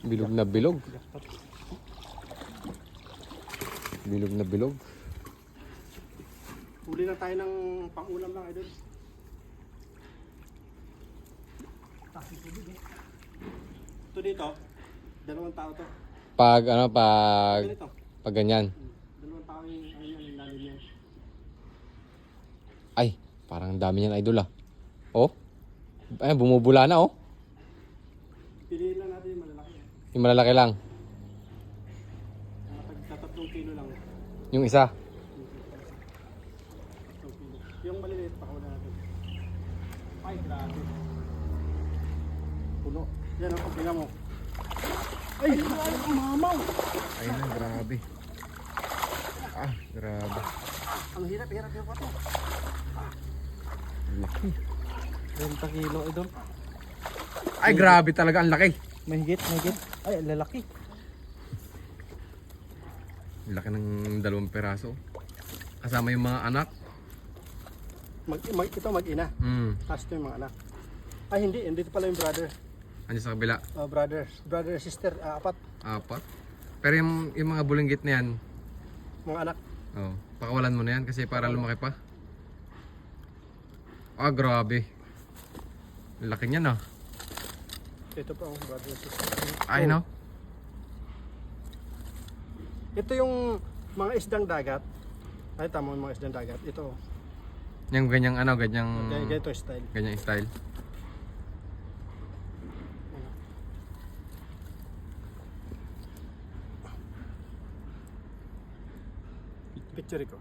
Bilog na bilog. Bilog na bilog. Huli lang tayo ng pang-ulam lang, idol. Ito dito, 2 tao to. Pag Ganito. pag ganyan. 2 tao yung lalim yan. Ay, parang ang dami niyan idol ah. Oh. Ay, bumubula na oh. Piliin lang natin yung malalaki. Yung malalaki lang. Tag 3 kilo lang. Yung isa. 3 kilo. Yung maliliit pa ko natin. Ay, grabe. Puno. Yan ang pagpila mo. Ay, mamaw! Ay na, grabe. Ah, grabe. Ang hirap yung pato. Laki. 20 kilo, idol. Ay, grabe talaga, ang laki. Mahigit. Ay, lalaki. Laki ng 2 peraso. Kasama yung mga anak. Ito mag-ina. Tapos ito yung mga anak. Ay, hindi pala yung brother. Ano sa kabila? Brother, sister, 4. 4. Pero yung mga bulinggit na yan, Mga anak. oh, pakawalan mo na yan kasi para lumaki pa. Ah, grabe. Ang laki niyan ah. Ito pa ang brother, sister. Ay, no? Ito yung mga isdang dagat. Ay, tama yung mga isdang dagat. Ito. Yung ganyang ano, ganyang Ganito style. ganyang style. Picture ko.